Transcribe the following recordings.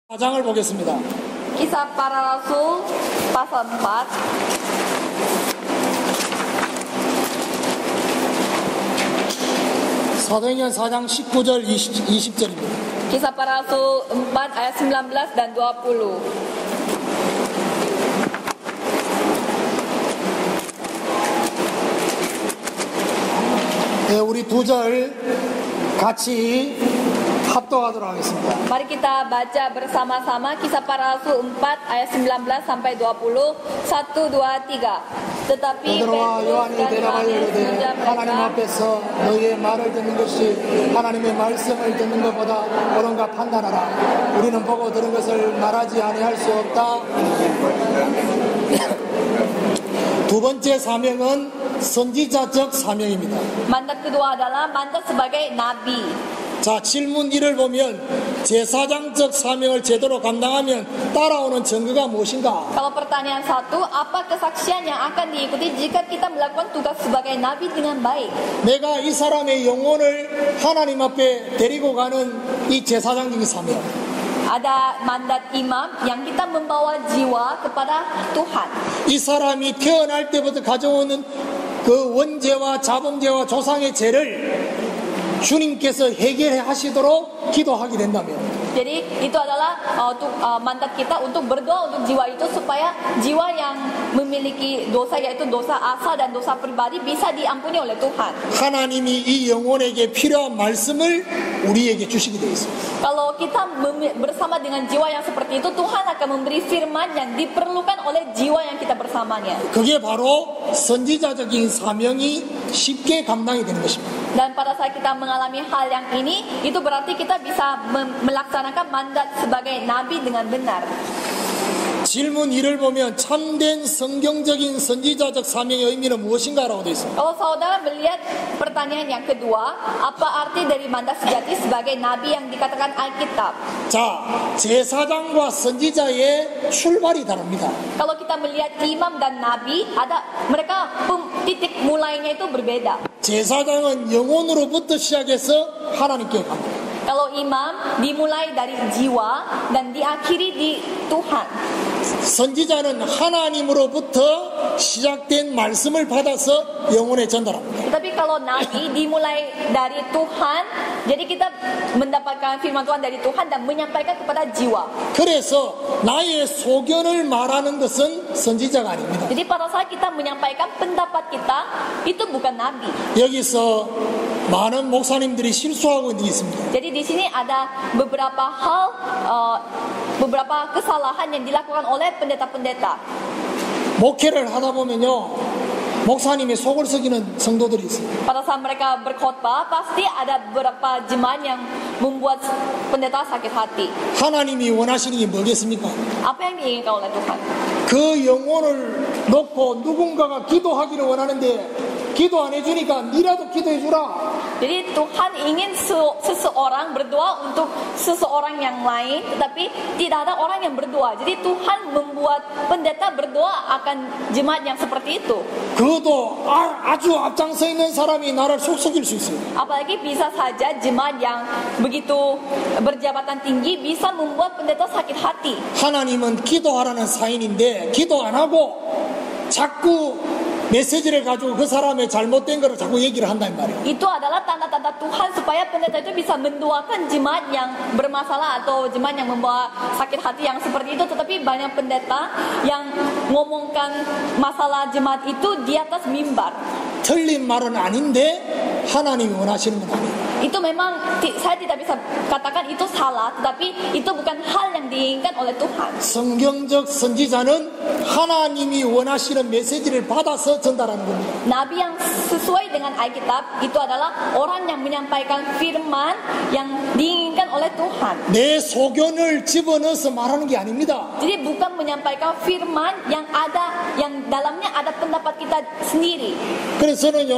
4장을 보겠습니다. Kisah Para Rasul pasal 4. 사도행전 4장 19절 20절입니다. Kisah Para Rasul 4 ayat 19 dan 20. 네, 우리 두 절 같이 합독하도록 하겠습니다. Mari kita baca bersama-sama Kisah Para Rasul 4 ayat 19 sampai 20. 1, 2, 3. Tetapi 베드로와 요한이 대답하여 이르되 하나님 앞에서 너희의 말을 듣는 것이 하나님의 말씀을 듣는 것보다 옳은가 판단하라. 우리는 보고 들은 것을 말하지 아니할 수 없다. 두 번째 사명은 선지자적 사명입니다. mandat kedua adalah mandat sebagai nabi. 자, 질문 1을 보면 제사장적 사명을 제대로 감당하면 따라오는 증거가 무엇인가? Kalau pertanyaan 1, apa kesaksian yang akan diikuti jika kita melakukan tugas sebagai nabi dengan baik? 내가 이 사람의 영혼을 하나님 앞에 데리고 가는 이 제사장적인 사명. Ada mandat imam yang kita membawa jiwa kepada Tuhan. 이 사람이 태어날 때부터 가져오는 그 원죄와 자범죄와 조상의 죄를 주님께서 해결해 하시도록 기도하게 된다면, Jadi itu adalah mandat kita untuk berdoa untuk jiwa itu supaya jiwa yang memiliki dosa yaitu dosa asal dan dosa pribadi bisa diampuni oleh Tuhan. 하나님이 이 영혼에게 필요한 말씀을 우리에게 주시게 되어 있습니다. Kalau kita bersama dengan jiwa yang seperti itu, Tuhan akan memberi firman yang diperlukan oleh jiwa yang kita bersamanya. 그게 바로 선지자적인 사명이 쉽게 감당이 되는 것입니다. Dan pada saat kita mengalami hal yang ini, itu berarti kita bisa melaksanakan mandat sebagai nabi dengan benar. 질문 1을 보면 참된 성경적인 선지자적 사명의 의미는 무엇인가라고 되어 있습니다. Kalau saudara melihat pertanyaan yang kedua, apa arti dari mandat sejati sebagai nabi yang dikatakan Alkitab? 자, 제사장과 선지자의 출발이 다릅니다. Kalau kita melihat imam dan nabi, mereka titik mulainya itu berbeda. 제사장은 영혼으로부터 시작해서 하나님께 갑니다. Kalau imam dimulai dari jiwa dan diakhiri di Tuhan. 선지자는 하나님으로부터 시작된 말씀을 받아서 영혼에 전달합니다. Tapi kalau nabi dimulai dari Tuhan, jadi kita mendapatkan firman Tuhan dari Tuhan dan menyampaikan kepada jiwa. 그래서 나의 소견을 말하는 것은 선지자가 아닙니다. Jadi pada saat kita menyampaikan pendapat kita, itu bukan nabi. 여기서 많은 목사님들이 실수하고 있는 게 있습니다. Jadi di sini ada beberapa hal, beberapa kesalahan yang dilakukan oleh pendeta-pendeta. 목회를 하다 보면요, 목사님의 속을 썩이는 성도들이 있어요. Pada saat mereka berkhotbah, pasti ada beberapa jemaat yang membuat pendeta sakit hati. 하나님이 원하시는 게 뭐겠습니까? Apa yang diinginkan oleh Tuhan? 그 영혼을 놓고 누군가가 기도하기를 원하는데 기도 안 해주니까 니라도 기도해 주라. Jadi Tuhan ingin seseorang berdoa untuk seseorang yang lain, tetapi tidak ada orang yang berdoa. Jadi Tuhan membuat pendeta berdoa akan jemaat yang seperti itu. 그것도 아주 앞장서 있는 사람이 나를 속썩일 수 있어요. Apalagi bisa saja jemaat yang begitu berjabatan tinggi bisa membuat pendeta sakit hati. 하나님은 기도하라는 사인인데 기도 안 하고 자꾸 메시지를 가지고 그 사람의 잘못된 거를 자꾸 얘기를 한단 말이에요. Itu adalah tanda-tanda Tuhan supaya pendeta itu bisa mendoakan jemaat yang bermasalah atau jemaat yang membawa sakit hati yang seperti itu. Tetapi banyak pendeta yang ngomongkan masalah jemaat itu di atas mimbar. 틀린 말은 아닌데 하나님이 원하시는 건 아니에요. Itu memang saya tidak bisa katakan itu salah, tetapi itu bukan hal yang diinginkan oleh Tuhan. 성경적 선지자는 하나님이 원하시는 메시지를 받아서 전달하는 겁니다. Nabi yang sesuai dengan Alkitab itu adalah orang yang menyampaikan firman yang diinginkan oleh Tuhan. 내 소견을 집어넣어서 말하는 게 아닙니다. Jadi bukan menyampaikan firman yang dalamnya ada pendapat kita sendiri. 그래서는요,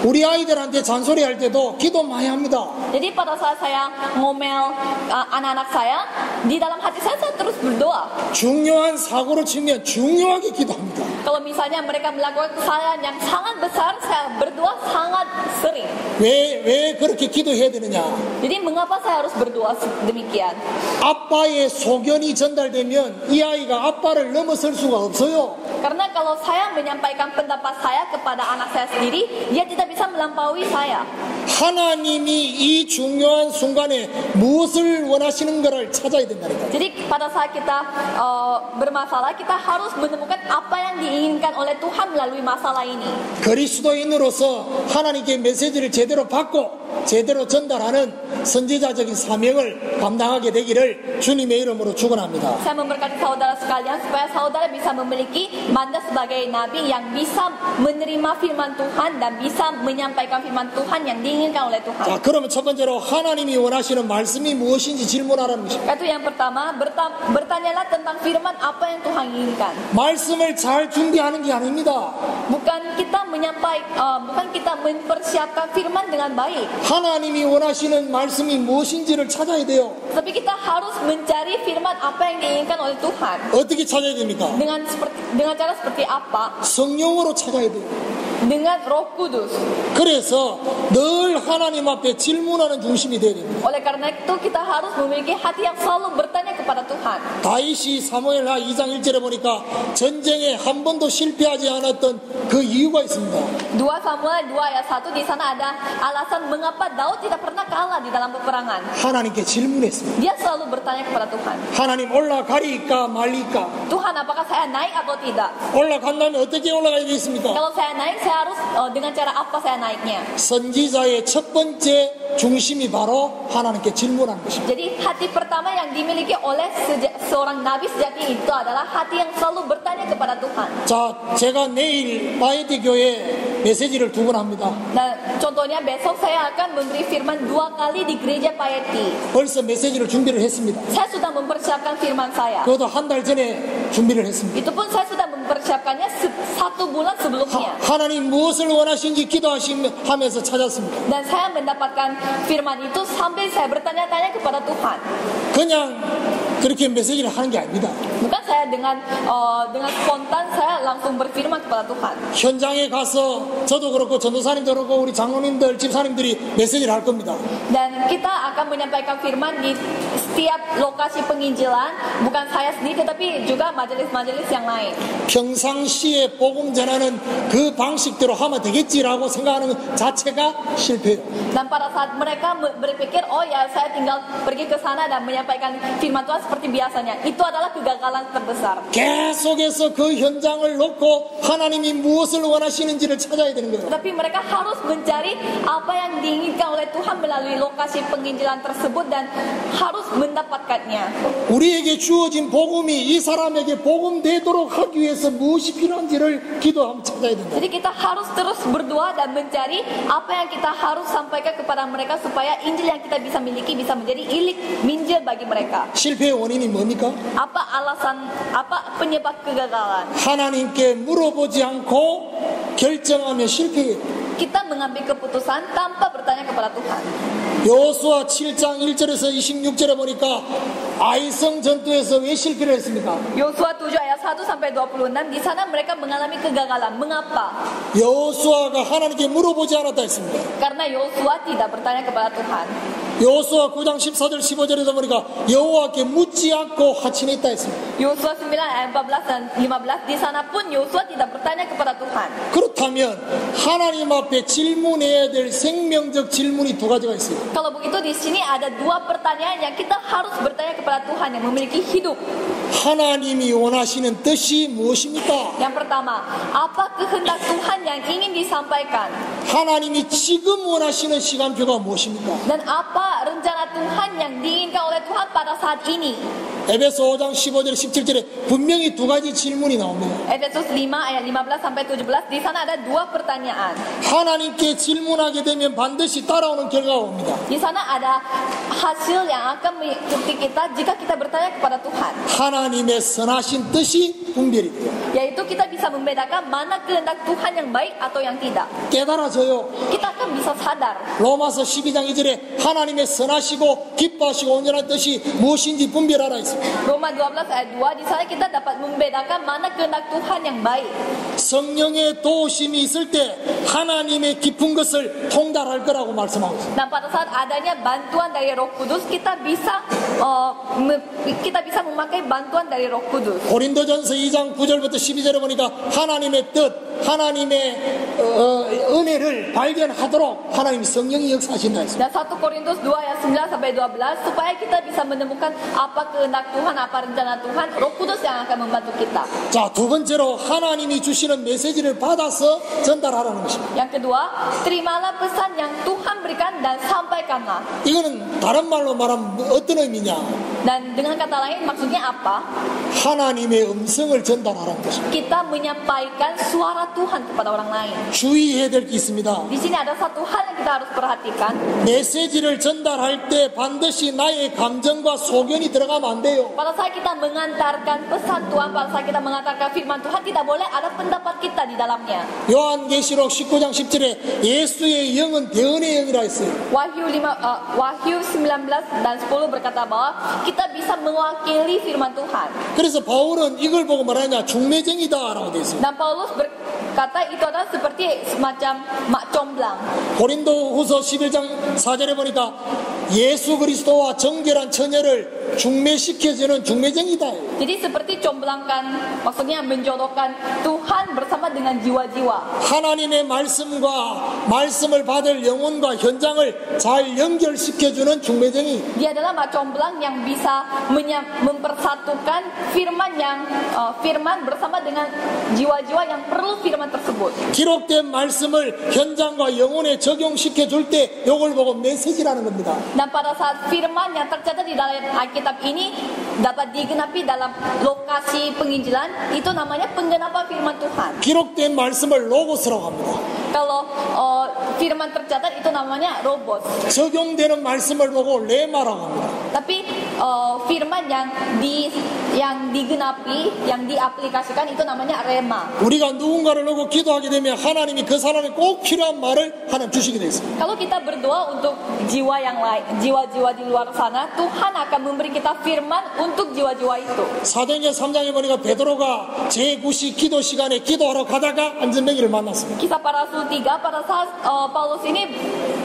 우리 아이들한테 잔소리할 때도 기도 많이 합니다. Jadi pada saat saya ngomel anak-anak saya, di dalam hati saya terus berdoa. 중요한 사고를 치면 중요하게 기도합니다. Kalau misalnya mereka melakukan kesalahan yang sangat besar, saya berdoa sangat sering. 왜 그렇게 기도해야 되느냐? Jadi mengapa saya harus berdoa demikian? 아빠의 소견이 전달되면 이 아이가 아빠를 넘어설 수가 없어요. Karena kalau saya menyampaikan pendapat saya kepada anak saya sendiri, dia tidak bisa melampaui saya. 하나님이 이 중요한 순간에 무엇을 원하시는 것을 찾아야 된다는 거예요. Jadi pada saat kita bermasalah, kita harus menemukan apa yang diinginkan oleh Tuhan melalui masalah ini. 그리스도인으로서 하나님께 메시지를 제대로 받고 제대로 전달하는 선지자적인 사명을 감당하게 되기를 주님의 이름으로 축원합니다. Saya memberkati saudara sekalian supaya saudara bisa memiliki mandat sebagai nabi yang bisa menerima firman Tuhan dan bisa menyampaikan firman Tuhan yang diinginkan oleh Tuhan. 자, 그러면 첫 번째로 하나님이 원하시는 말씀이 무엇인지 질문하라는 것입니다. Itu yang pertama, bertanyalah tentang firman apa yang Tuhan inginkan. 말씀을 잘 준비하는 게 아닙니다. Bukan kita bukan kita mempersiapkan firman dengan baik. 하나님이 원하시는 말씀이 무엇인지를 찾아야 돼요. Tapi kita harus mencari firman apa yang diinginkan oleh Tuhan. 어떻게 찾아야 됩니까? Dengan cara seperti apa? 성령으로 찾아야 돼요. Dengan Roh Kudus. 그래서 늘 하나님 앞에 질문하는 중심이 돼야 됩니다. Oleh karena itu kita harus memiliki hati yang selalu bertanya kepada Tuhan. 다윗이 사무엘하 2장 1절에 보니까 전쟁에 한 번도 실패하지 않았던 그 이유가 있습니다. 2 Samuel 2 ayat 1 di sana ada alasan mengapa Daud tidak pernah kalah di dalam peperangan. 하나님께 질문했습니다. Dia selalu bertanya kepada Tuhan. 하나님 올라가리까 말리까? Tuhan, apakah saya naik atau tidak? 올라간다면 어떻게 올라가야 되겠습니까? Kalau saya naik, saya harus dengan cara apa saya naiknya? 선지자의 첫 번째 중심이 바로 하나님께 질문하는 것입니다. Jadi hati pertama yang dimiliki oleh seorang nabi sejati itu adalah hati yang selalu bertanya kepada Tuhan. 자, 제가 내일 바이티 교회에 메시지를 2번 합니다. Nah, contohnya besok saya akan memberi firman 2 kali di gereja Payeti. 벌써 메시지를 준비를 했습니다. Saya sudah mempersiapkan firman saya. 그것도 한 달 전에 준비를 했습니다. Itu pun saya sudah mempersiapkannya 1 bulan sebelumnya. 하나님 무엇을 원하시는지 기도하면서 찾았습니다. Dan saya mendapatkan firman itu sambil saya bertanya-tanya kepada Tuhan. 그냥 그렇게 메시지를 하는 게 아닙니다. Bukan saya dengan spontan saya langsung berfirman kepada Tuhan. 현장에 가서 저도 그렇고 전도사님도 그렇고 우리 장로님들 집사님들이 메시지를 할 겁니다. Dan kita akan menyampaikan firman di setiap lokasi penginjilan, bukan saya sendiri tetapi juga majelis-majelis yang lain. 평상시에 복음 전하는 그 방식대로 하면 되겠지라고 생각하는 것 자체가 실패예요. Dan pada saat mereka berpikir, oh ya saya tinggal pergi ke sana dan menyampaikan firman Tuhan seperti biasanya, itu adalah kegagalan terbesar. 계속해서 그 현장을 놓고 하나님이 무엇을 원하시는지를 찾아야 되는 거예요. Tapi mereka harus mencari apa yang diinginkan oleh Tuhan melalui lokasi penginjilan tersebut dan harus mendapatkannya. 우리에게 주어진 복음이 이 사람에게 복음 되도록 하기 위해서 무엇이 필요한지를 기도하면 찾아야 된다. Jadi kita harus terus berdoa dan mencari apa yang kita harus sampaikan kepada mereka supaya Injil yang kita bisa miliki bisa menjadi minjil bagi mereka. 실패의 원인이 뭡니까? Apa penyebab kegagalan? 하나님께 물어보지 않고 결정하면 실패예요. Kita mengambil keputusan tanpa bertanya kepada Tuhan. 여호수아 7장 1절에서 26절에 보니까 아이성 전투에서 왜 실패를 했습니까? Yosua 7 ayat 1 sampai 26 di sana mereka mengalami kegagalan. Mengapa? 여호수아가 하나님께 물어보지 않았다 했습니다. Karena Yosua tidak bertanya kepada Tuhan. 여호수아 9장 14절 15절에서 보니까 여호와께 묻지 않고 하친했다 했습니다. Yosua 9 ayat 14 dan 15 di sana pun Yosua tidak bertanya kepada Tuhan. 그렇다면 하나님 앞에 질문해야 될 생명적 질문이 두 가지가 있어요. Kalau begitu di sini ada 2 pertanyaan yang kita harus bertanya kepada Tuhan yang memiliki hidup. 하나님이 원하시는 뜻이 무엇입니까? Yang pertama, apa kehendak Tuhan yang ingin disampaikan? 하나님이 지금 원하시는 시간표가 무엇입니까? Dan apa rencana Tuhan yang diinginkan oleh Tuhan pada saat ini? 에베소 5장 15절 17절에 분명히 두 가지 질문이 나옵니다. Efesus 5 ayat 15 sampai 17 di sana ada 2 pertanyaan. 하나님께 질문하게 되면 반드시 따라오는 결과가 옵니다. Di sana ada hasil yang akan mengikuti kita jika kita bertanya kepada Tuhan. 하나님의 선하신 뜻이 분별이 돼요. Yaitu kita bisa membedakan mana kehendak Tuhan yang baik atau yang tidak. 깨달아져요. Kita akan mereka bisa sadar. 로마서 12장 2절에 하나님의 선하시고 기뻐하시고 온전한 뜻이 무엇인지 분별하라 했습니다. Roma 12 ayat 2, di sana kita dapat membedakan mana kehendak Tuhan yang baik. 성령의 도우심이 있을 때 하나님의 깊은 것을 통달할 거라고 말씀하고 있습니다. Dan pada saat adanya bantuan dari Roh Kudus, kita bisa memakai bantuan dari Roh Kudus. 고린도전서 2장 9절부터 12절에 보니까 하나님의 뜻, 하나님의 은혜를 발견하도록 하나님 성령이 역사하신다 했습니다. Dan 1 Korintus 2 ayat 9 sampai 12, supaya kita bisa menemukan apa kehendak Tuhan, apa rencana Tuhan, Roh Kudus yang akan membantu kita. 자, 두 번째로 하나님이 주시는 메시지를 받아서 전달하라는 것입니다. Yang kedua, terimalah pesan yang Tuhan berikan dan sampaikanlah. 이거는 다른 말로 말하면 어떤 의미냐? Dan dengan kata lain, maksudnya apa? 하나님의 음성을 전달하라는 것입니다. Kita menyampaikan suara Tuhan kepada orang lain. 주의해야 될 게 있습니다. Di sini ada satu hal yang kita harus perhatikan. 메시지를 전달할 때 반드시 나의 감정과 소견이 들어가면 안 돼요. Pada saat kita mengantarkan pesan Tuhan, pada saat kita mengantarkan firman Tuhan, tidak boleh ada pendapat kita di dalamnya. 요한계시록 19장 10절에 예수의 영은 대언의 영이라 했어요. Wahyu 19 dan 10 berkata bahwa kita bisa mewakili firman Tuhan. 그래서 바울은 이걸 보고 말하냐 중매쟁이다라고 되어 있어요. Dan Paulus berkata itu adalah seperti semacam mak comblang. 고린도후서 11장 4절에 보니까 예수 그리스도와 정결한 처녀를 중매시켜주는 중매쟁이다. Jadi seperti comblangkan, maksudnya menjodohkan Tuhan bersama dengan jiwa-jiwa. 하나님의 말씀과 말씀을 받을 영혼과 현장을 잘 연결시켜주는 중매쟁이. Dia adalah mak comblang yang bisa mempersatukan firman bersama dengan jiwa-jiwa yang perlu firman tersebut. 기록된 말씀을 현장과 영혼에 적용시켜 줄 때 이걸 보고 메시지라는 겁니다. Dan pada saat firman yang tercatat di dalam Alkitab ini dapat digenapi dalam lokasi penginjilan, itu namanya penggenapan firman Tuhan. 기록된 말씀을 로고스라고 합니다. Kalau firman tercatat itu namanya robos. 적용되는 말씀을 보고 레마라고 합니다. Tapi firman yang digenapi, yang diaplikasikan itu namanya rema. 우리가 누군가를 놓고 기도하게 되면 하나님이 그 사람에 꼭 필요한 말을 하나님 주시게 되어 있습니다. Kalau kita berdoa untuk jiwa yang lain, jiwa-jiwa di luar sana, Tuhan akan memberi kita firman untuk jiwa-jiwa itu. 사도행전 3장에 보니까 베드로가 제9시 기도 시간에 기도하러 가다가 안전뱅이를 만났습니다. Kisah Para Rasul 3, pada saat Paulus ini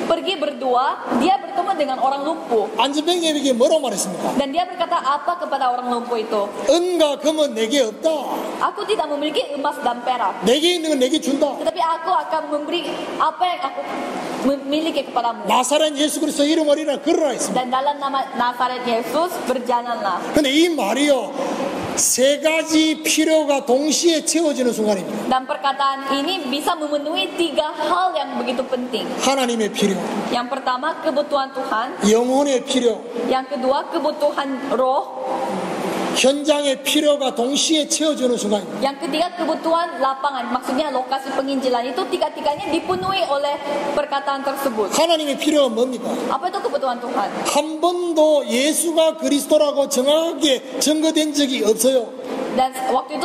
pergi berdoa, dia bertemu dengan orang lumpuh. 안전뱅이에게 뭐라고 말했습니까? Dan dia berkata apa kepada orang lumpuh itu? 은과 금은 내게 없다. Aku tidak memiliki emas dan perak, 내게 있는 건 내게 준다. tetapi aku akan memberi apa yang aku memiliki kepadamu. 나사렛 예수 그리스도 이름으로 일어나 걸으라 했습니다. Dan dalam nama Nazaret Yesus berjalanlah. 근데 이 말이요, 세 가지 필요가 동시에 채워지는 순간입니다. Dan perkataan ini bisa memenuhi 3 hal yang begitu penting. 하나님의 필요, Yang pertama, kebutuhan Tuhan. 영혼의 필요, Yang kedua, kebutuhan roh. 현장의 필요가 동시에 채워지는 순간입니다. Yang ketiga, kebutuhan lapangan. Maksudnya lokasi penginjilan itu 3-tiganya dipenuhi oleh perkataan tersebut. 하나님의 필요가 뭡니까? Apa itu kebutuhan Tuhan? 한 번도 예수가 그리스도라고 정확하게 증거된 적이 없어요. Dan waktu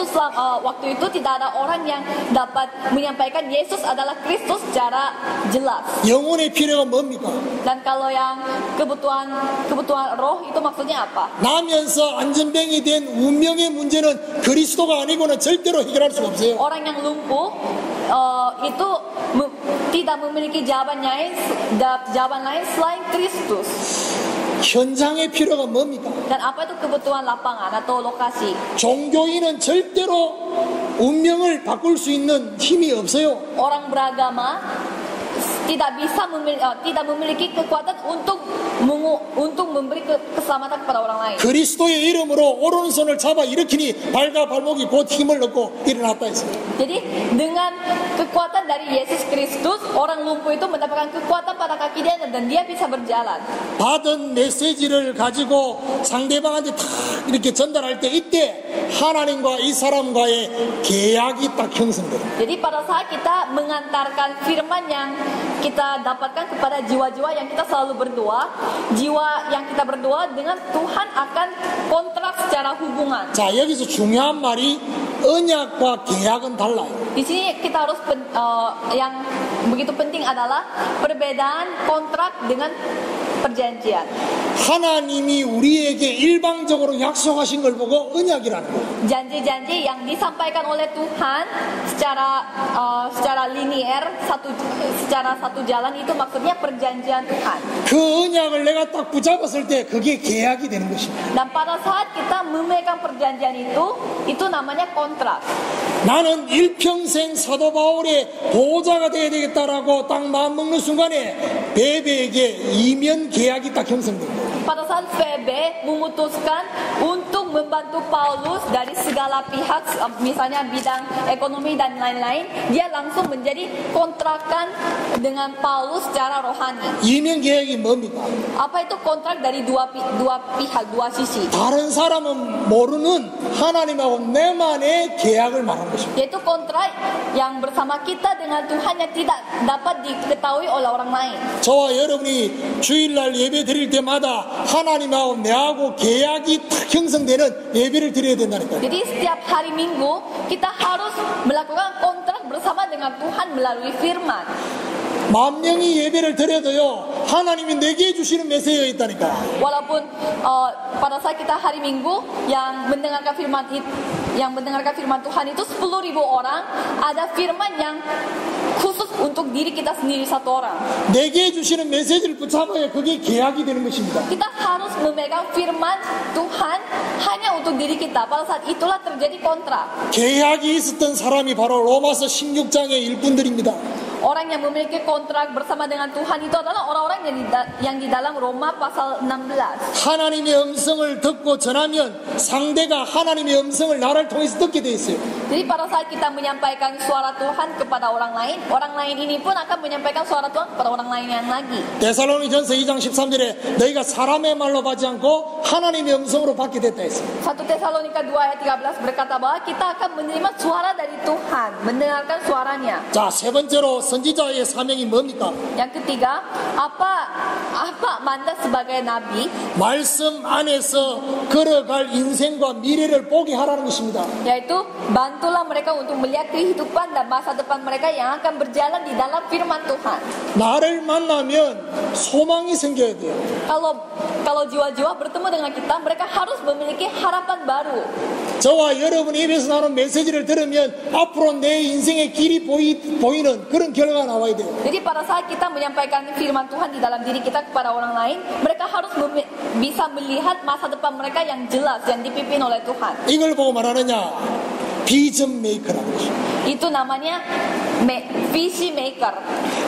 itu tidak ada orang yang dapat menyampaikan Yesus adalah Kristus secara jelas. 영혼의 필요가 뭡니까? Dan kalau yang kebutuhan roh itu maksudnya apa? 나면서 안전뱅이 된 운명의 문제는 그리스도가 아니고는 절대로 해결할 수가 없어요. Orang yang lumpuh itu tidak memiliki jawaban lain selain Kristus. 현장의 필요가 뭡니까? Dan apa itu kebutuhan lapangan atau lokasi? 종교인은 절대로 운명을 바꿀 수 있는 힘이 없어요. Orang beragama tidak memiliki kekuatan untuk memberi keselamatan kepada orang lain. 그리스도의 이름으로 오른손을 잡아 일으키니 발과 발목이 곧 힘을 얻고 일어났다 했어요. Jadi dengan kekuatan dari Yesus Kristus, orang lumpuh itu mendapatkan kekuatan pada kaki dia dan dia bisa berjalan. 받은 메시지를 가지고 상대방한테 탁 이렇게 전달할 때 이때 하나님과 이 사람과의 계약이 딱 형성돼요. Jadi pada saat kita mengantarkan firman yang kita dapatkan kepada jiwa-jiwa yang kita selalu berdoa, jiwa yang kita berdoa dengan Tuhan akan kontrak secara hubungan. 자, 여기서 중요한 말이 언약과 계약은 달라요. Di sini kita harus yang begitu penting adalah perbedaan kontrak dengan perjanjian. 하나님이 우리에게 일방적으로 약속하신 걸 보고 언약이라는 거예요. Janji-janji yang disampaikan oleh Tuhan secara linear, secara satu jalan, itu maksudnya perjanjian Tuhan. 그 언약을 내가 딱 붙잡았을 때 그게 계약이 되는 것입니다. Dan pada saat kita memegang perjanjian itu namanya kontrak. 나는 일평생 사도 바울의 보호자가 되어야 되겠다라고 딱 마음먹는 순간에 베베에게 이면 계약이 딱 형성됩니다. Pada saat Febe memutuskan untuk membantu Paulus dari segala pihak, misalnya bidang ekonomi dan lain-lain, dia langsung menjadi kontrakan dengan Paulus secara rohani. 이면 계약이 뭡니까? Apa itu kontrak dari dua pihak, dua sisi? 다른 사람은 모르는 하나님하고 내만의 계약을 말하는 것입니다. Yaitu kontrak yang bersama kita dengan Tuhan yang tidak dapat diketahui oleh orang lain. 저와 여러분이 주일날 예배 드릴 때마다 하나님하고 내하고 계약이 딱 형성되는 예배를 드려야 된다니까요. Jadi setiap hari Minggu kita harus melakukan kontrak bersama dengan Tuhan melalui firman. 10,000명이 예배를 드려도요, 하나님이 내게 주시는 메시지가 있다니까. Walaupun pada saat kita hari Minggu yang mendengarkan firman Tuhan itu 10.000 orang, ada firman yang khusus untuk diri kita sendiri satu orang. 내게 주시는 메시지를 붙잡아야 그게 계약이 되는 것입니다. Kita harus memegang firman Tuhan hanya untuk diri kita. Pada saat itulah terjadi kontrak. 계약이 있었던 사람이 바로 로마서 16장의 일꾼들입니다. Orang yang memiliki kontrak bersama dengan Tuhan itu adalah orang-orang yang di dalam Roma pasal 16. 하나님의 음성을 듣고 전하면 상대가 하나님의 음성을 나를 통해서 듣게 돼 있어요. Jadi pada saat kita menyampaikan suara Tuhan kepada orang lain ini pun akan menyampaikan suara Tuhan kepada orang lain yang lagi. 데살로니전서 2장 13절에 너희가 사람의 말로 받지 않고 하나님의 음성으로 받게 됐다 했어요. 1 Tesalonika 2 ayat 13 berkata bahwa kita akan menerima suara dari Tuhan, mendengarkan suaranya. 자, 세 번째로 선지자의 사명이 뭡니까? Yang ketiga, apa mandat sebagai nabi? 말씀 안에서 걸어갈 인생과 미래를 보게 하라는 것입니다. Yaitu bantulah mereka untuk melihat kehidupan dan masa depan mereka yang akan berjalan di dalam firman Tuhan. 나를 만나면 소망이 생겨야 돼요. Kalau jiwa-jiwa bertemu dengan kita, mereka harus memiliki harapan baru. 저와 여러분의 입에서 나오는 메시지를 들으면 앞으로 내 인생의 길이 보이는 그런 결과가 나와야 돼요. Jadi pada saat kita menyampaikan firman Tuhan di dalam diri kita kepada orang lain, mereka harus bisa melihat masa depan mereka yang jelas, yang dipimpin oleh Tuhan. 이걸 보고 말하느냐? 비전 메이커라는 것이죠. Itu namanya vision maker.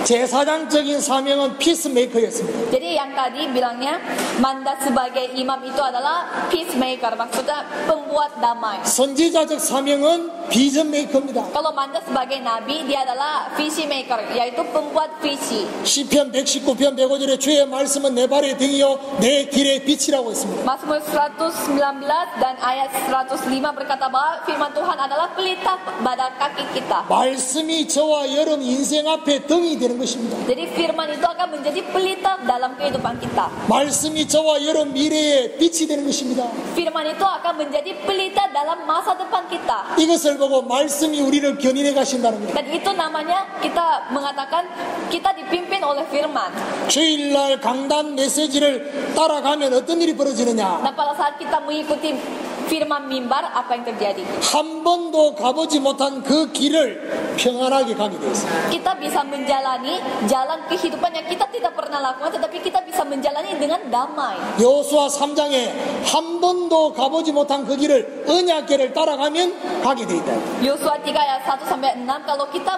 제사장적인 사명은 피스 메이커였습니다. Jadi yang tadi bilangnya mandat sebagai imam itu adalah peacemaker, maksudnya pembuat damai. 선지자적 사명은 비전 메이커입니다. Kalau mandat sebagai nabi, dia adalah vision maker, yaitu pembuat visi. 시편 119편 105절에 주의 말씀은 내 발의 등이요 내 길의 빛이라고 했습니다. Mazmur 119 dan ayat 105 berkata bahwa firman Tuhan adalah pelita pada kaki kita. 말씀이 저와 여러분 인생 앞에 등이 되는 것입니다. Jadi firman itu akan menjadi pelita dalam kehidupan kita. 말씀이 저와 여러분 미래의 빛이 되는 것입니다. Firman itu akan menjadi pelita dalam masa depan kita. 이것을 보고 말씀이 우리를 견인해 가신다는 거예요. Dan itu namanya kita mengatakan kita dipimpin oleh firman. 주일날 강단 메시지를 따라가면 어떤 일이 벌어지느냐? Dan pada saat kita mengikuti firman mimbar, apa yang terjadi? 한 번도 가보지 못한 그 길을 평안하게 가게 돼 있어요. Kita bisa menjalani jalan kehidupan yang kita tidak pernah lakukan, tetapi kita bisa menjalani dengan damai. 여호수아 3장에 한 번도 가보지 못한 그 길을 언약궤를 따라가면 가게 돼 있다. Yosua 3 ayat 1 sampai 6, kalau kita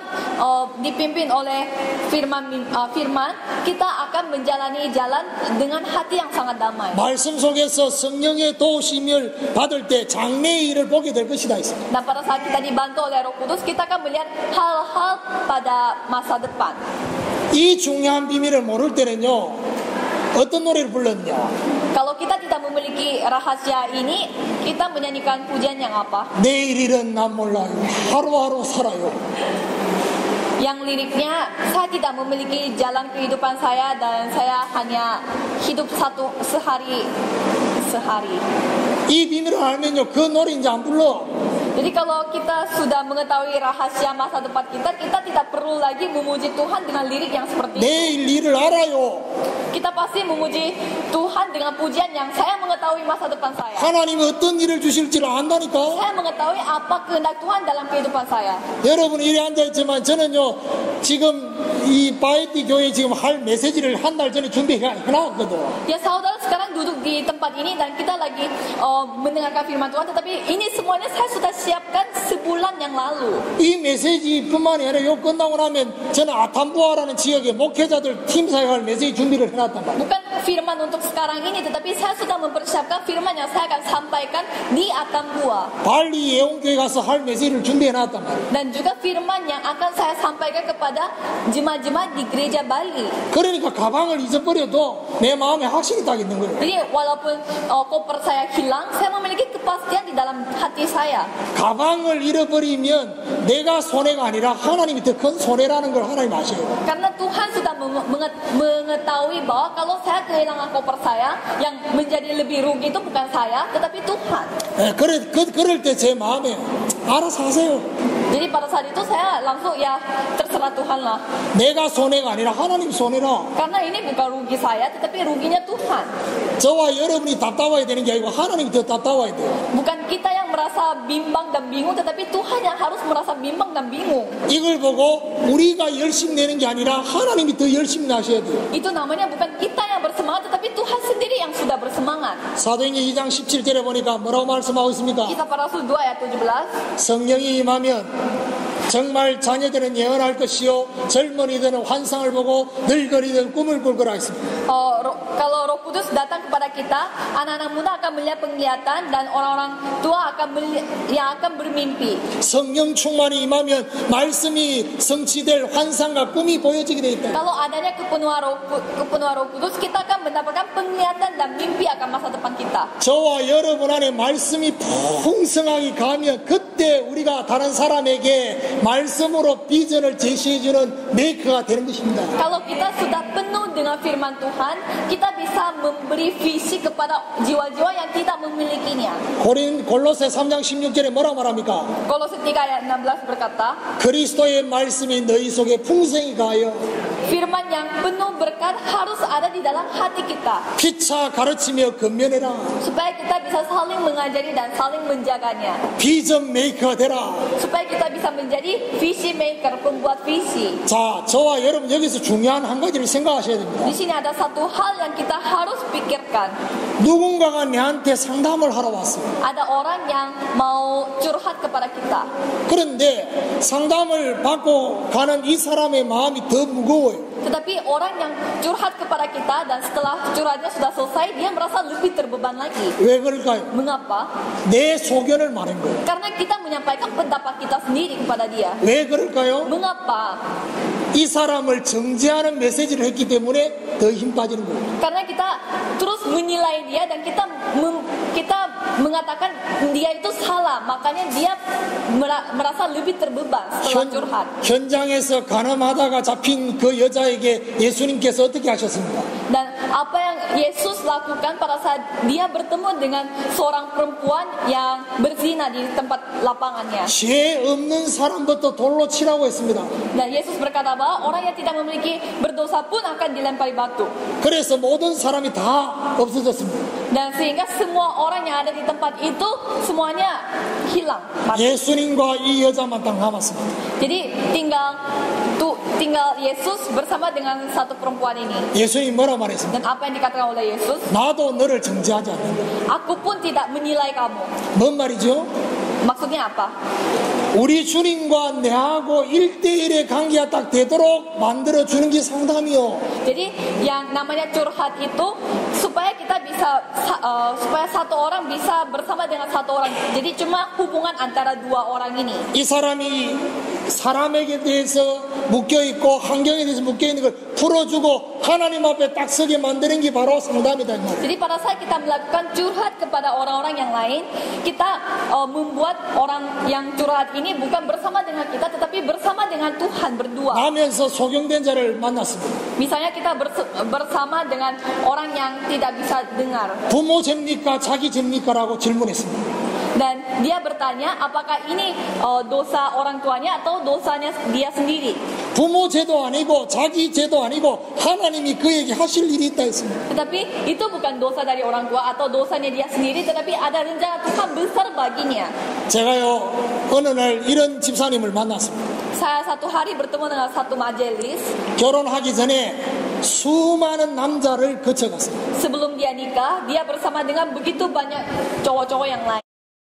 dipimpin oleh firman, kita akan menjalani jalan dengan hati yang sangat damai. 말씀 속에서 성령의 도우심을 받을 때 장래의 일을 보게 될 것이다 했습니다. Dan pada saat kita dibantu oleh Roh Kudus, kita akan melihat hal-hal pada masa depan. 이 중요한 비밀을 모를 때는요, 어떤 노래를 불렀냐? Kalau kita tidak memiliki rahasia ini, kita menyanyikan pujian yang apa? 내일 일은 난 몰라요. 하루하루 살아요. Yang liriknya, saya tidak memiliki jalan kehidupan saya dan saya hanya hidup sehari. 이 비밀을 알면요, 그 노래 이제 안 불러. Jadi kalau kita sudah mengetahui rahasia masa depan kita, kita tidak perlu lagi memuji Tuhan dengan lirik yang seperti itu. 내일 일을 알아요. Kita pasti memuji Tuhan dengan pujian yang saya mengetahui masa depan saya. 하나님이 어떤 일을 주실지를 안다니까. Saya mengetahui apa kehendak Tuhan dalam kehidupan saya. 여러분 이리 앉아있지만 저는요 지금 이 바이티 교회 지금 할 메시지를 한 달 전에 준비해놨거든. Ya saudara sekarang duduk di tempat ini dan kita lagi mendengarkan firman Tuhan, tetapi ini semuanya saya sudah siapkan sebulan yang lalu. 이 메시지뿐만이 아니라 요 끝나고 나면 저는 아탐부아라는 지역의 목회자들 팀 사역할 메시지 준비를 해놨단 말이에요. Bukan firman untuk sekarang ini, tetapi saya sudah mempersiapkan firman yang saya akan sampaikan di Atambua. 발리 예원교회 가서 할 메시지를 준비해놨단 말이에요. Dan juga firman yang akan saya sampaikan kepada jemaat-jemaat di gereja Bali. 그러니까 가방을 잊어버려도 내 마음에 확신이 딱 있는 거예요. Jadi walaupun koper saya hilang, saya memiliki kepastian di dalam hati saya. 가방을 잃어버리면 내가 손해가 아니라 하나님이 더 큰 손해라는 걸 하나님 아셔요. Karena Tuhan sudah mengetahui bahwa kalau saya kehilangan koper saya, yang menjadi lebih rugi itu bukan saya, tetapi Tuhan. 그럴 때 제 마음에 알아서 하세요. Jadi pada saat itu saya langsung ya terserah Tuhan lah. 내가 손해가 아니라 하나님 손해라. Karena ini bukan rugi saya, tetapi ruginya Tuhan. 저와 여러분이 답답해야 되는 게 아니고 하나님이 더 답답해야 돼요. Bukan kita yang merasa bimbang dan bingung, tetapi Tuhan yang harus merasa bimbang dan bingung. 이걸 보고 우리가 열심히 내는 게 아니라 하나님이 더 열심히 나셔야 돼요. Itu namanya bukan kita yang bersemangat, tetapi Tuhan sendiri yang sudah bersemangat. 사도행전 2장 17절에 보니까 뭐라고 말씀하고 있습니까? Kisah para Rasul 2 ayat 17. 성령이 임하면 정말 자녀들은 예언할 것이요 젊은이들은 환상을 보고 늙은이들은 꿈을 꿀 거라 했습니다. Kalau Roh Kudus datang kepada kita, anak-anak muda akan melihat penglihatan dan orang-orang tua akan bermimpi. 성령 충만이 임하면 말씀이 성취될 환상과 꿈이 보여지게 돼 있다. Kalau adanya kepenuhan Roh Kudus, kita akan mendapatkan penglihatan dan mimpi akan masa depan kita. 저와 여러분 안에 말씀이 풍성하게 가면 그때 우리가 다른 사람에게 말씀으로 비전을 제시해주는 메이커가 되는 것입니다. Kalau kita sudah penuh dengan firman Tuhan, kita bisa memberi visi kepada jiwa-jiwa yang tidak memilikinya. 골로새 3장 16절에 뭐라고 말합니까? Kolose 3 ayat 16 berkata, 그리스도의 말씀이 너희 속에 풍성히 가요. firman yang penuh berkat harus ada di dalam hati kita, 피차 가르치며 건면해라. supaya kita bisa saling mengajari dan saling menjaganya, 비전 메이커가 되라. supaya kita bisa menjadi visi maker, pembuat visi. 자, 저와 여러분 여기서 중요한 한 가지를 생각하셔야 됩니다. Di sini ada satu hal yang kita harus pikirkan. 누군가가 내한테 상담을 하러 왔어요. Ada orang yang mau curhat kepada kita. 그런데 상담을 받고 가는 이 사람의 마음이 더 무거워요. Tetapi orang yang curhat kepada kita dan setelah curhatnya sudah selesai, dia merasa lebih terbeban lagi. 왜 그럴까요? Mengapa? 내 소견을 말한 거예요. Karena kita menyampaikan pendapat kita sendiri kepada dia. 왜 그럴까요? Mengapa? 이 사람을 정죄하는 메시지를 했기 때문에 더 힘 빠지는 거예요. Karena kita terus menilai dia dan kita mengatakan dia itu salah, makanya dia merasa lebih terbeban setelah curhat. 현장에서 간음하다가 잡힌 그 여자에게 예수님께서 어떻게 하셨습니까? Dan apa yang Yesus lakukan pada saat dia bertemu dengan seorang perempuan yang berzina di tempat lapangannya. 죄 없는 사람부터 돌로 치라고 했습니다. Dan Yesus berkata bahwa orang yang tidak memiliki berdosa pun akan dilempari batu. 그래서 모든 사람이 다 없어졌습니다. Dan sehingga semua orang yang ada di tempat itu semuanya hilang. 예수님과 이 여자만 딱 남았습니다. Jadi tinggal Yesus bersama dengan satu perempuan ini. 예수님 뭐라 말했습니까? Dan apa yang dikatakan oleh Yesus? 나도 너를 정죄하지 않는다. Aku pun tidak menilai kamu. 뭔 말이죠? Maksudnya apa? 우리 주님과 내하고 1대1의 관계가 딱 되도록 만들어주는 게 상담이요. Jadi yang namanya curhat itu supaya kita bisa supaya satu orang bisa bersama dengan satu orang. Jadi cuma hubungan antara dua orang ini. 이 사람이 사람에게 대해서 묶여있고 환경에 대해서 묶여있는 걸 풀어주고 하나님 앞에 딱 서게 만드는 게 바로 상담이다. Jadi pada saat kita melakukan curhat kepada orang-orang yang lain, kita membuat orang yang curhat ini bukan bersama dengan kita, tetapi bersama dengan Tuhan berdua. 나면서 소경된 자를 만났습니다. Misalnya kita bersama dengan orang yang tidak bisa dengar. 부모 죄입니까? 자기 죄입니까? 라고 질문했습니다. Dan dia bertanya apakah ini dosa orang tuanya atau dosanya dia sendiri. 부모 죄도 아니고 자기 죄도 아니고 하나님이 그에게 하실 일이 있다 했습니다. Tetapi itu bukan dosa dari orang tua atau dosanya dia sendiri, tetapi ada rencana Tuhan besar baginya. 제가요 어느 날 이런 집사님을 만났습니다. Saya satu hari bertemu dengan satu majelis. 결혼하기 전에 수많은 남자를 거쳐갔습니다. Sebelum dia nikah, dia bersama dengan begitu banyak cowok-cowok yang lain.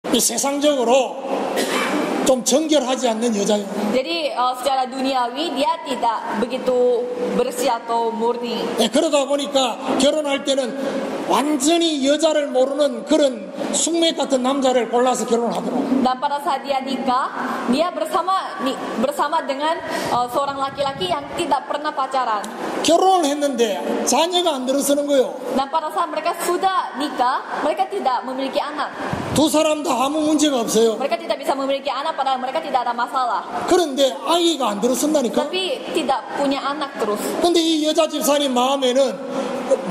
세상적으로 좀 정결하지 않는 여자예요. Jadi secara duniawi dia tidak begitu bersih atau murni. 그러다 보니까 결혼할 때는 완전히 여자를 모르는 그런 숙맥 같은 남자를 골라서 결혼을 하더라고요. Dan pada saat dia nikah, dia bersama dengan seorang laki-laki yang tidak pernah pacaran. 결혼을 했는데 자녀가 안 들어서는 거예요. Dan pada saat mereka sudah nikah, mereka tidak memiliki anak. 두 사람 다 아무 문제가 없어요. Mereka tidak bisa memiliki anak padahal mereka tidak ada masalah. 그런데 아이가 안 들어선다니까. Tapi tidak punya anak terus. 근데 이 여자 집사님 마음에는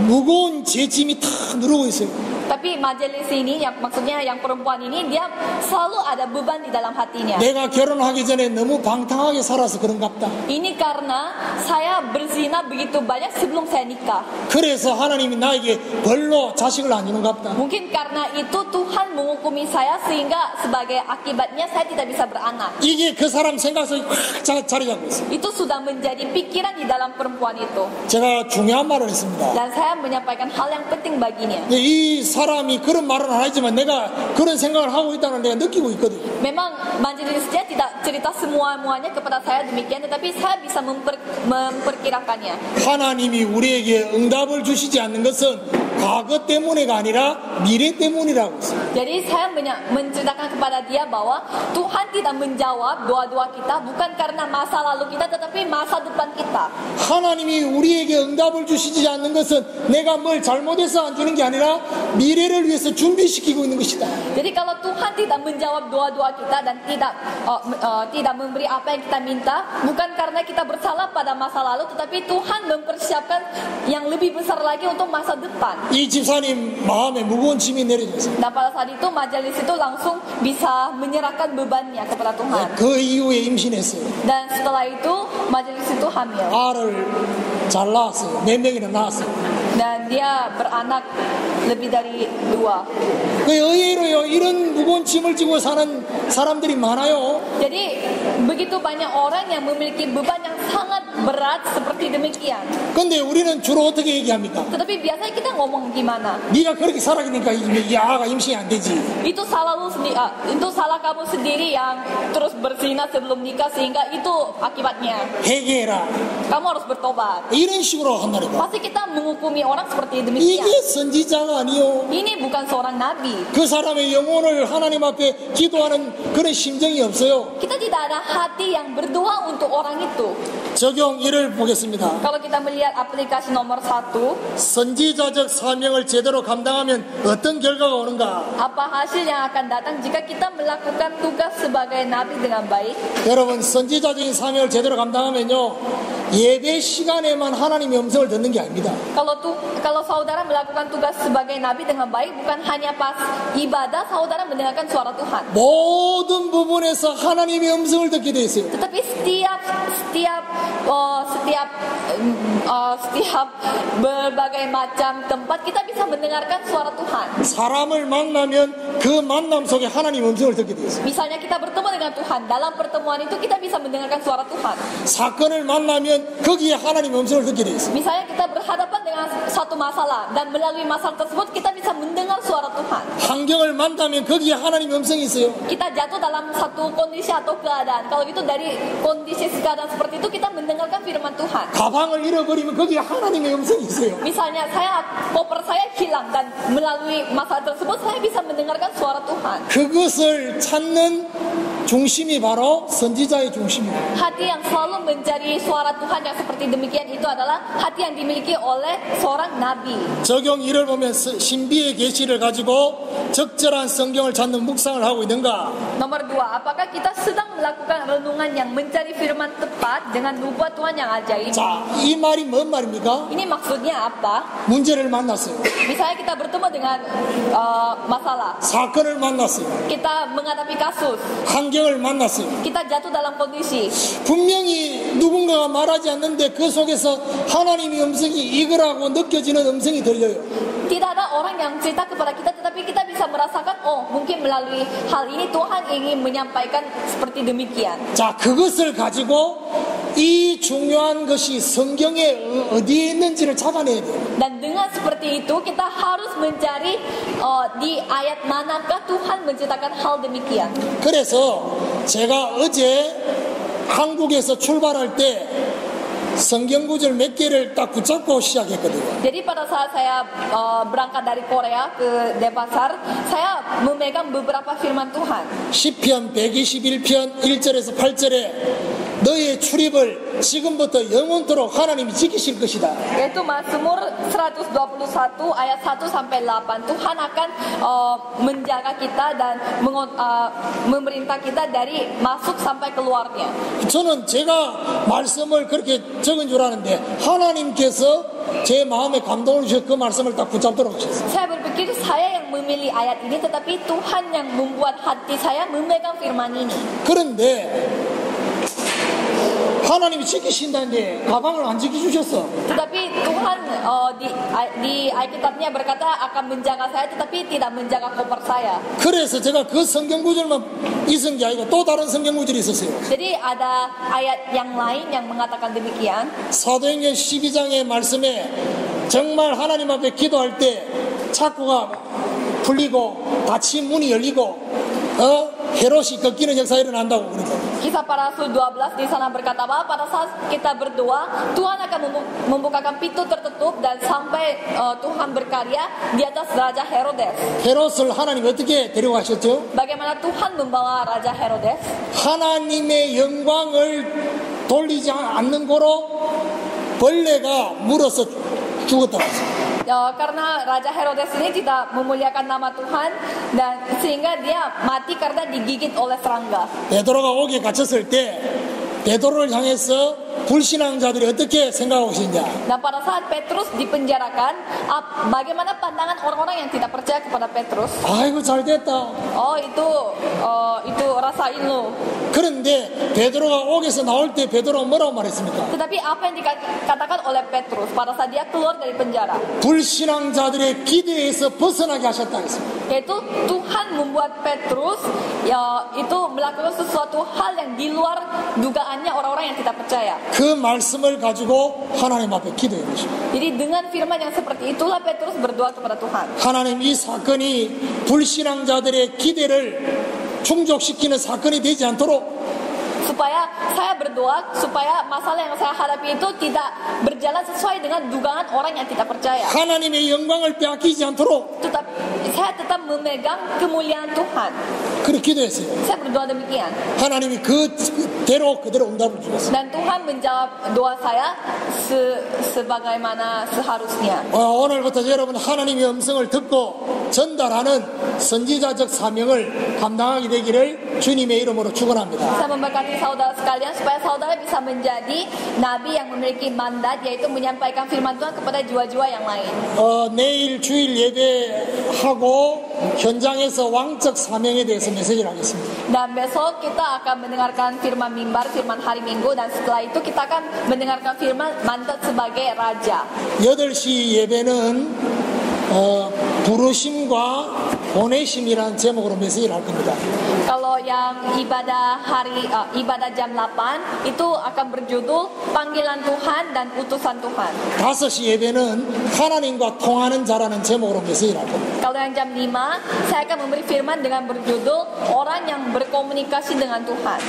무거운 죄짐이 다 누르고 있어요. Tapi majelis ini, yang maksudnya yang perempuan ini, dia selalu ada beban di dalam hatinya. 내가 결혼하기 전에 너무 방탕하게 살아서 그런갑다. Ini karena saya berzina begitu banyak sebelum saya nikah. 그래서 하나님이 나에게 벌로 자식을 안 주는갑다. Mungkin karena itu Tuhan menghukumi saya sehingga sebagai akibatnya saya tidak bisa beranak. 이게 그 사람 생각 속에 확 자리 잡고 있어요. Itu sudah menjadi pikiran di dalam perempuan itu. 제가 중요한 말을 했습니다. Dan saya menyampaikan hal yang penting baginya. 이 사람이 그런 말은 안 하지만 내가 그런 생각을 하고 있다는 내가 느끼고 있거든. Memang majelisnya tidak cerita semua-muanya kepada saya demikian, tetapi saya bisa memperkirakannya. 하나님이 우리에게 응답을 주시지 않는 것은 과거 때문에가 아니라 미래 때문이라고 했어요. Jadi saya menceritakan kepada dia bahwa Tuhan tidak menjawab doa-doa kita bukan karena masa lalu kita, tetapi masa depan kita. 하나님이 우리에게 응답을 주시지 않는 것은 내가 뭘 잘못해서 안 주는 게 아니라 미래를 위해서 준비시키고 있는 것이다. Jadi kalau Tuhan tidak menjawab doa-doa kita dan tidak memberi apa yang kita minta, bukan karena kita bersalah pada masa lalu, tetapi Tuhan mempersiapkan yang lebih besar lagi untuk masa depan. 이 집사님 마음에 무거운 짐이 내려졌어요. Dan pada saat itu majelis itu langsung bisa menyerahkan bebannya kepada Tuhan. 그 이후에 임신했어요. Dan setelah itu majelis itu hamil. 알을 잘 낳았어요. 몇 명이나 낳았어요. Dan dia beranak lebih dari 2. 그 의외로요 이런 무거운 짐을 지고 사는 사람들이 많아요. Jadi begitu banyak orang yang memiliki beban yang sangat berat seperti demikian. 근데 우리는 주로 어떻게 얘기합니까? Tetapi biasanya kita ngomong gimana? 네가 그렇게 살아가니까 이 아가 임신이 안 되지. Itu salah kamu sendiri yang terus berzina sebelum nikah sehingga itu akibatnya. 회개해라. Kamu harus bertobat. 이런 식으로 한다니까. Pasti kita menghukumi orang seperti demikian. 이게 선지자가 아니요. Ini bukan seorang nabi. 그 사람의 영혼을 하나님 앞에 기도하는 그런 심정이 없어요. Kita tidak ada hati yang berdoa untuk orang itu. 적용 1을 보겠습니다. Kalau kita melihat aplikasi nomor 1, 선지자적 사명을 제대로 감당하면 어떤 결과가 오는가? apa hasil yang akan datang jika kita melakukan tugas sebagai nabi dengan baik? 여러분 선지자적인 사명을 제대로 감당하면요 예배 시간에만 하나님의 음성을 듣는 게 아닙니다. Kalau saudara melakukan tugas sebagai nabi dengan baik, bukan hanya pas ibadah saudara mendengarkan suara Tuhan. 모든 부분에서 하나님의 음성을 듣게 돼 있어요. Tetapi setiap berbagai macam tempat kita bisa mendengarkan suara Tuhan. 사람을 만나면 그 만남 속에 하나님 음성을 듣게 돼 있어요. Misalnya kita bertemu dengan Tuhan, dalam pertemuan itu kita bisa mendengarkan suara Tuhan. 사건을 만나면 거기에 하나님 음성을 듣게 돼 있어요. Misalnya kita berhadapan dengan satu masalah dan melalui masalah tersebut kita bisa mendengar suara Tuhan. 환경을 만나면 거기에 하나님 음성이 있어요. Kita jatuh dalam satu kondisi atau keadaan. Kalau itu dari kondisi keadaan seperti itu kita mendengarkan firman Tuhan. 가방을 잃어버리면 거기에 하나님의 음성이 있어요. Misalnya koper saya hilang dan melalui masalah tersebut saya bisa mendengarkan suara Tuhan. 그것을 찾는 중심이 바로 선지자의 중심이에요. Hati yang selalu mencari suara Tuhan yang seperti demikian itu adalah hati yang dimiliki oleh seorang nabi. 적용 1을 보면 신비의 계시를 가지고 적절한 성경을 찾는 묵상을 하고 있는가? Nomor 2, apakah kita sedang melakukan renungan yang mencari firman tepat dengan nubuat Tuhan yang ajaib? 자, 이 말이 뭔 말입니까? Ini maksudnya apa? 문제를 만났어요. Misalnya kita bertemu dengan masalah, 사건을 만났어요. kita menghadapi kasus, 환경을 만났어요. kita jatuh dalam kondisi. 분명히 누군가가 말하지 않는데 그 속에서 하나님의 음성이 이거라고 느껴지는 음성이 들려요. Tidak ada orang yang cerita kepada kita, tetapi kita bisa merasakan, oh mungkin melalui hal ini Tuhan ingin menyampaikan seperti demikian. 자, 그것을 가지고 이 중요한 것이 성경에 어디에 있는지를 찾아내야 돼요. Dan dengan seperti itu kita harus mencari di ayat manakah Tuhan menceritakan hal demikian. 그래서 제가 어제 한국에서 출발할 때 성경 구절 몇 개를 딱 붙잡고 시작했거든요. Jadi pada saat saya berangkat dari Korea ke Denpasar, saya memegang beberapa firman Tuhan. 시편 121편 1절에서 8절에 너의 출입을 지금부터 영원토록 하나님이 지키실 것이다. Yaitu Mazmur 121 ayat 1 sampai 8. Tuhan akan menjaga kita dan memerintah kita dari masuk sampai keluarnya. 저는 제가 말씀을 그렇게 적은 줄 아는데 하나님께서 제 마음에 감동을 주셔서 그 말씀을 딱 붙잡도록 하셨어요. Saya berpikir saya yang memilih ayat ini, tetapi Tuhan yang membuat hati saya memegang firman ini. 그런데 하나님이 지키신다는데 가방을 안 지켜주셨어. Tetapi Tuhan di Alkitabnya berkata akan menjaga saya, tetapi tidak menjaga koper saya. 그래서 제가 그 성경 구절만 있은 게 아니고 또 다른 성경 구절이 있었어요. Jadi ada ayat yang lain yang mengatakan demikian. 사도행전 12장의 말씀에 정말 하나님 앞에 기도할 때 창고가 풀리고 닫힌 문이 열리고 헤롯이 꺾이는 역사가 일어난다고 그러죠. Kisah para Rasul 12 di sana berkata bahwa pada saat kita berdoa, Tuhan akan membukakan pintu tertutup dan sampai Tuhan berkarya di atas Raja Herodes. 헤롯을 하나님 어떻게 데려가셨죠? Bagaimana Tuhan membawa Raja Herodes? 하나님의 영광을 돌리지 않는 거로 벌레가 물어서 죽었다고 했어요. Karena Raja Herodes ini tidak memuliakan nama Tuhan dan sehingga dia mati karena digigit oleh serangga. 베드로가 옥에 갇혔을 때 베드로를 향해서 불신앙자들이 어떻게 생각하고 있었냐? Dan pada saat Petrus dipenjarakan, bagaimana pandangan orang-orang yang tidak percaya kepada Petrus? 아이고 잘 됐다. Oh itu rasain lo. 그런데 베드로가 옥에서 나올 때 베드로가 뭐라고 말했습니까? Tetapi apa yang dikatakan oleh Petrus pada saat dia keluar dari penjara? 불신앙자들의 기대에서 벗어나게 하셨다 했습니다. Yaitu Tuhan membuat Petrus itu melakukan sesuatu hal yang di luar dugaannya orang-orang yang tidak percaya. 그 말씀을 가지고 하나님 앞에 기도해 보십시오. Jadi dengan firman yang seperti itulah Petrus berdoa kepada Tuhan. 하나님 이 사건이 불신앙자들의 기대를 충족시키는 사건이 되지 않도록 Supaya saya berdoa supaya masalah yang saya hadapi itu tidak berjalan sesuai dengan dugaan orang yang tidak percaya. 하나님의 영광을 빼앗기지 않도록 Saya tetap memegang kemuliaan Tuhan. 그렇게 기도했어요. Saya berdoa demikian. 하나님이 그대로 응답을 주셨어요. Dan Tuhan menjawab doa saya sebagaimana seharusnya. 오늘부터 여러분 하나님의 음성을 듣고 전달하는 선지자적 사명을 감당하게 되기를 주님의 이름으로 축원합니다. Saya memberkati saudara sekalian supaya saudara bisa menjadi nabi yang memiliki mandat, yaitu menyampaikan firman Tuhan kepada jiwa-jiwa yang lain. 내일 주일 예배하고 현장에서 왕적 사명에 대해서 메시지를 하겠습니다. Dan besok kita akan mendengarkan firman mimbar, firman hari Minggu, dan setelah itu kita akan mendengarkan firman mandat sebagai raja. 8시 예배는 부르심과 보내심이라는 제목으로 메시지를 할 겁니다. Kalau yang ibadah jam 8 itu akan berjudul panggilan Tuhan dan utusan Tuhan. 5시 예배는 하나님과 통하는 자라는 제목으로 메시지를 할 겁니다. Kalau yang jam 5 saya akan memberi firman dengan berjudul orang yang berkomunikasi dengan Tuhan.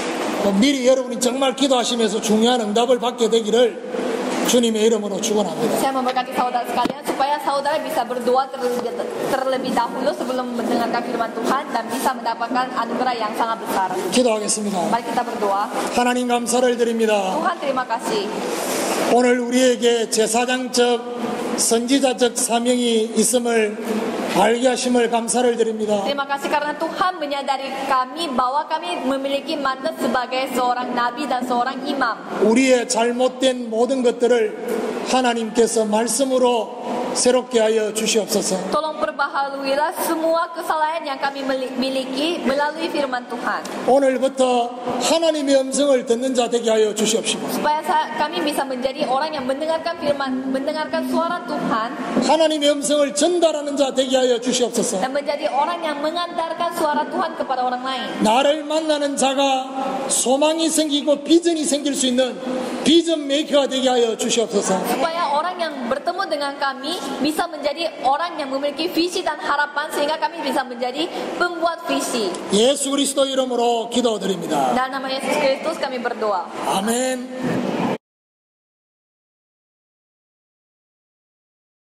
미리 여러분이 정말 기도하시면서 중요한 응답을 받게 되기를 주님의 이름으로 축원합니다. Saya memberkati saudara sekalian supaya saudara bisa berdoa terlebih dahulu sebelum mendengarkan firman Tuhan dan bisa mendapatkan anugerah yang sangat besar. 기도하겠습니다. Mari kita berdoa. 하나님 감사를 드립니다. Tuhan terima kasih. 오늘 우리에게 제사장적 선지자적 사명이 있음을 알게 하심을 감사를 드립니다. Terima kasih karena Tuhan menyadari kami bahwa kami memiliki mandat sebagai seorang nabi dan seorang imam. 우리의 잘못된 모든 것들을 하나님께서 말씀으로 새롭게 하여 주시옵소서. Tolong perbaharuilah semua kesalahan yang kami miliki melalui firman Tuhan. 오늘부터 하나님의 음성을 듣는 자 되게 하여 주시옵시고. Supaya kami bisa menjadi orang yang mendengarkan firman, mendengarkan suara Tuhan. 하나님의 음성을 전달하는 자 되게 하여 주시옵소서. Dan menjadi orang yang mengantarkan suara Tuhan kepada orang lain. 나를 만나는 자가 소망이 생기고 비전이 생길 수 있는 비전 메이커가 되게 하여 주시옵소서. Supaya orang yang bertemu dengan kami bisa menjadi orang yang memiliki visi dan harapan sehingga kami bisa menjadi pembuat visi. 예수 그리스도 이름으로 기도드립니다. Dalam nama Yesus Kristus kami berdoa. 아멘.